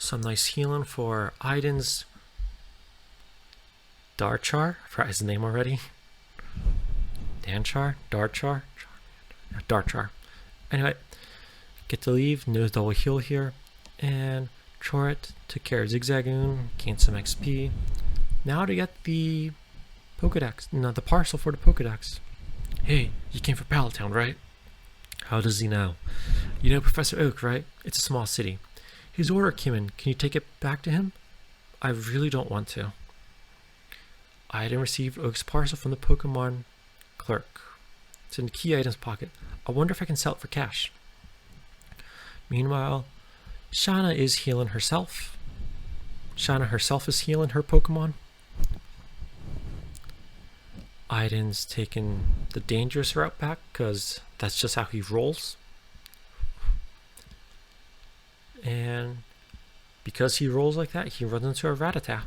some nice healing for Aiden's Darchar. I forgot his name already. Darchar? Darchar. Anyway, get to leave, no double heal here. And Chorat took care of Zigzagoon, gained some XP. Now to get the Pokedex, no, the parcel for the Pokedex. Hey, you came from Pallet Town, right? How does he know? You know Professor Oak, right? It's a small city. His order came in. Can you take it back to him? I really don't want to. Item received Oak's parcel from the Pokemon clerk. It's in the key items pocket. I wonder if I can sell it for cash. Meanwhile, Shauna is healing herself. Shauna herself is healing her Pokemon. Aiden's taking the dangerous route back because that's just how he rolls. And because he rolls like that, he runs into a Rattata.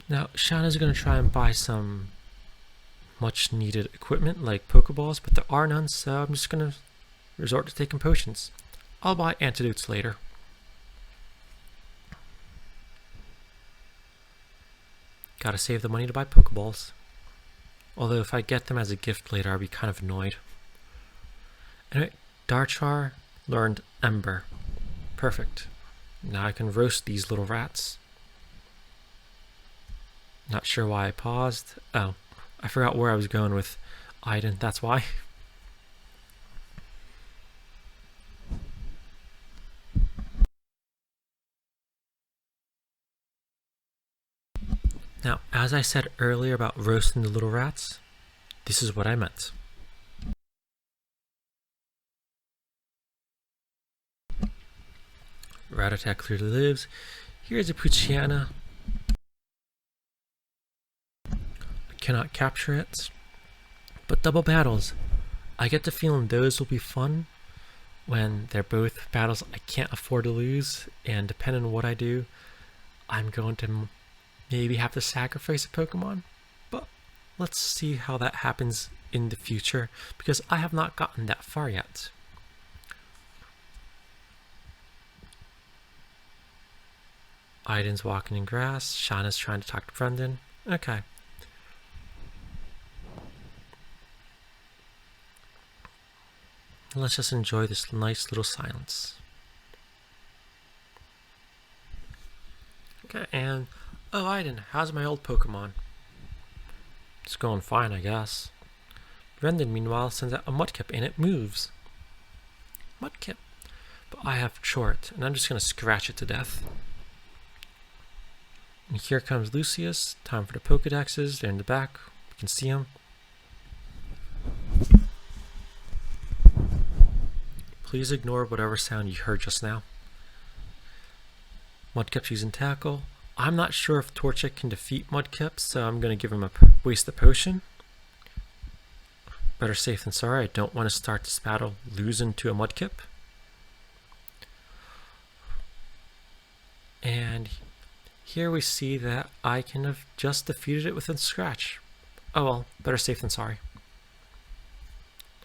Now, Shauna's going to try and buy some much needed equipment like Pokeballs, but there are none, so I'm just going to resort to taking potions. I'll buy antidotes later. Gotta save the money to buy Pokeballs. Although if I get them as a gift later, I'll be kind of annoyed. Anyway, Darchar learned Ember. Perfect. Now I can roast these little rats. Not sure why I paused. Oh, I forgot where I was going with Aiden, that's why. Now, as I said earlier about roasting the little rats, this is what I meant. Rattata clearly lives. Here's a Poochyena. I cannot capture it. But double battles. I get the feeling those will be fun when they're both battles I can't afford to lose, and depending on what I do, I'm going to maybe have to sacrifice a Pokemon, but let's see how that happens in the future, because I have not gotten that far yet. Aiden's walking in grass, Shauna's trying to talk to Brendan. Okay. Let's just enjoy this nice little silence. Okay, and oh, Aiden, how's my old Pokemon? It's going fine, I guess. Brendan, meanwhile, sends out a Mudkip, and it moves. Mudkip. But I have Chorat, and I'm just going to scratch it to death. And here comes Lucius. Time for the Pokedexes. They're in the back. You can see them. Please ignore whatever sound you heard just now. Mudkip's using Tackle. I'm not sure if Torchic can defeat Mudkip, so I'm going to give him a waste of potion. Better safe than sorry. I don't want to start this battle losing to a Mudkip. And here we see that I can have just defeated it with a scratch. Oh well, better safe than sorry.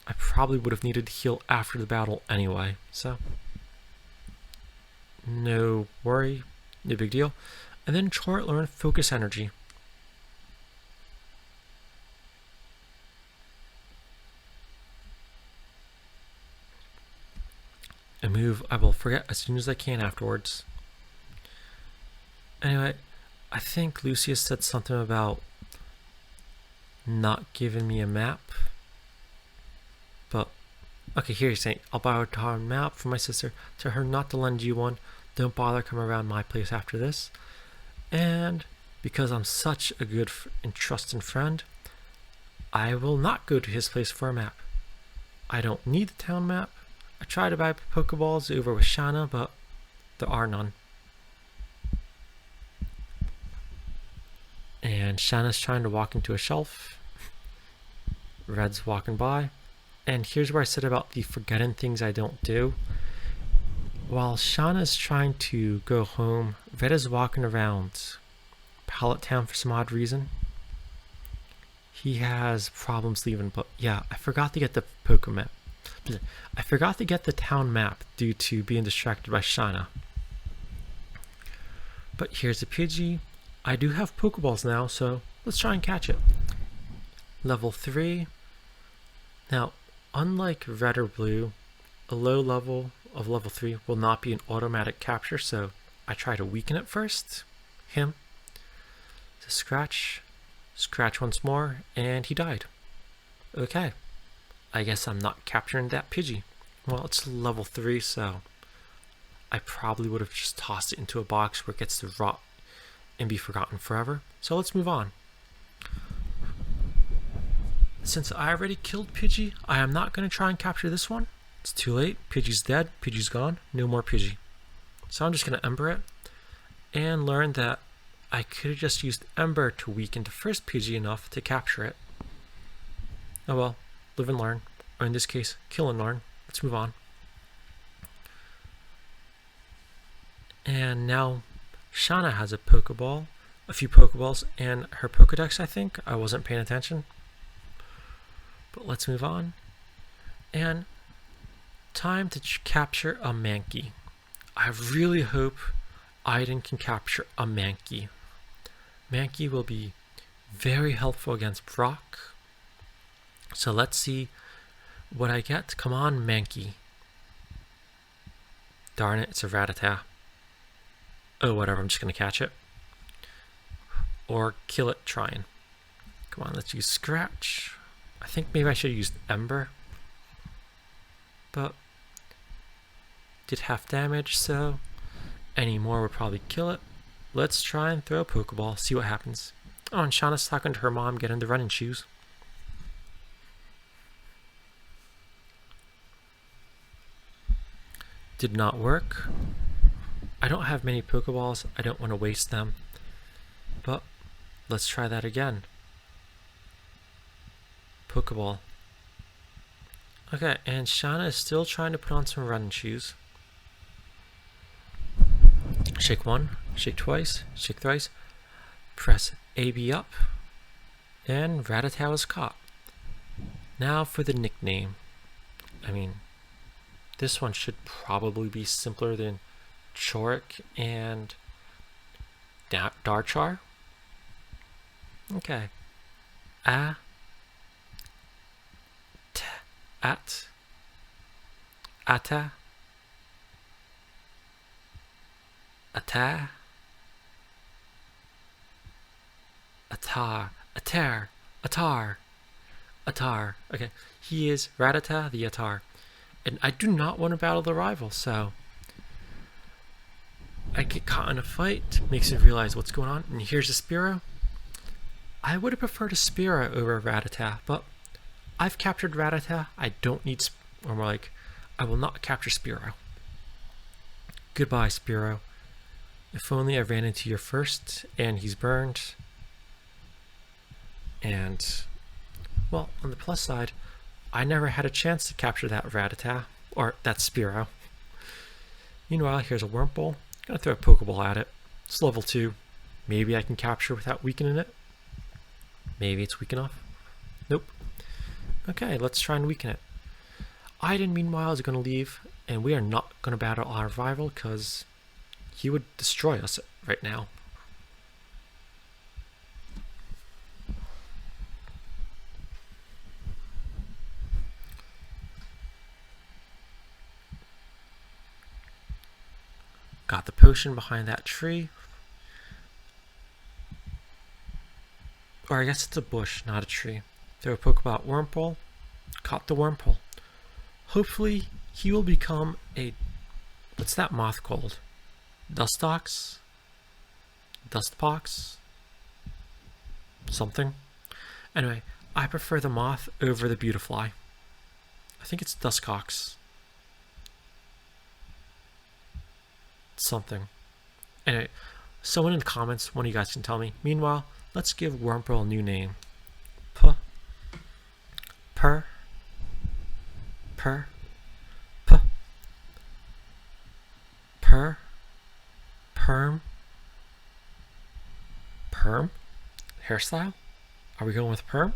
I probably would have needed to heal after the battle anyway, so no worry, no big deal. And then Chorat learned Focus Energy. A move I will forget as soon as I can afterwards. Anyway, I think Lucius said something about not giving me a map. But, okay, here he's saying, I'll borrow a map from my sister. Tell her not to lend you one. Don't bother coming around my place after this. And because I'm such a good and trusting friend, I will not go to his place for a map. I don't need the town map. I tried to buy Pokeballs over with Shauna, but there are none. And Shauna's trying to walk into a shelf. Red's walking by. And here's where I said about the forgetting things I don't do. While Shauna's trying to go home, Red is walking around Pallet Town for some odd reason. He has problems leaving, but yeah, I forgot to get the I forgot to get the town map due to being distracted by Shauna. But here's a Pidgey. I do have Pokeballs now, so let's try and catch it. Level 3. Now, unlike red or blue, a low level of level 3 will not be an automatic capture, so I try to weaken it first. Him. To scratch once more, and he died. Okay. I guess I'm not capturing that Pidgey. Well, it's level 3, so I probably would have just tossed it into a box where it gets to rot and be forgotten forever. So let's move on. Since I already killed Pidgey, I am not going to try and capture this one. It's too late. Pidgey's dead. Pidgey's gone. No more Pidgey. So I'm just going to Ember it and learn that I could have just used Ember to weaken the first Pidgey enough to capture it. Oh well, live and learn. Or in this case, kill and learn. Let's move on. And now Shauna has a Pokeball, a few Pokeballs, and her Pokedex, I think. I wasn't paying attention. But let's move on. And time to capture a Mankey. I really hope Aiden can capture a Mankey. Mankey will be very helpful against Brock. So let's see what I get. Come on, Mankey. Darn it, it's a Rattata. Oh, whatever, I'm just going to catch it. Or kill it trying. Come on, let's use Scratch. I think maybe I should have used Ember. But did half damage, so any more would probably kill it. Let's try and throw a Pokeball, see what happens. Oh, and Shauna's talking to her mom, getting the running shoes. Did not work. I don't have many Pokeballs. I don't want to waste them. But let's try that again. Pokeball. Okay, and Shauna is still trying to put on some running shoes. Shake one, shake twice, shake thrice. Press AB up. And Rattata is caught. Now for the nickname. I mean, this one should probably be simpler than Choric and Darchar. Okay. Ata. Ata. Atar. Okay, he is Rattata the Atar. And I do not want to battle the rival, so I get caught in a fight, makes me realize what's going on, and here's a Spearow. I would have preferred a Spearow over Rattata, but I've captured Rattata. I don't need, or more like, I will not capture Spearow. Goodbye, Spearow. If only I ran into your first, and he's burned. And, well, on the plus side, I never had a chance to capture that Rattata, or that Spearow. Meanwhile, here's a Wurmple. Gonna throw a Pokeball at it. It's level 2. Maybe I can capture without weakening it. Maybe it's weak enough. Nope. Okay, let's try and weaken it. Aiden, meanwhile, is gonna leave, and we are not gonna battle our rival because he would destroy us right now. Got the potion behind that tree. Or I guess it's a bush, not a tree. Throw a Pokeball at Wurmple. Caught the Wurmple. Hopefully he will become a... What's that moth called? Dustox? Dustpox? Something? Anyway, I prefer the moth over the Beautifly. I think it's Duskox. Something. Anyway, someone in the comments, one of you guys can tell me. Meanwhile, let's give Wurmple a new name. Perm. Hairstyle? Are we going with perm?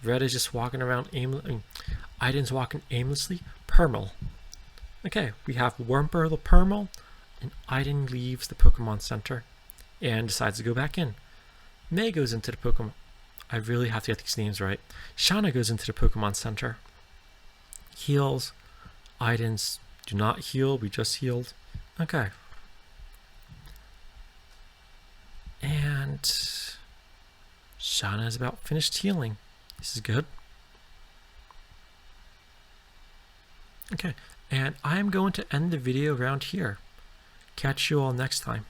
Red is just walking around aimlessly. Aiden's walking aimlessly. Permal. Okay, we have Wurmple Permal, and Aiden leaves the Pokemon Center and decides to go back in. May goes into the Pokemon. I really have to get these names right. Shauna goes into the Pokemon Center. Heals. Aiden's do not heal. We just healed. Okay. And Shauna is about finished healing. This is good. Okay. And I am going to end the video around here. Catch you all next time.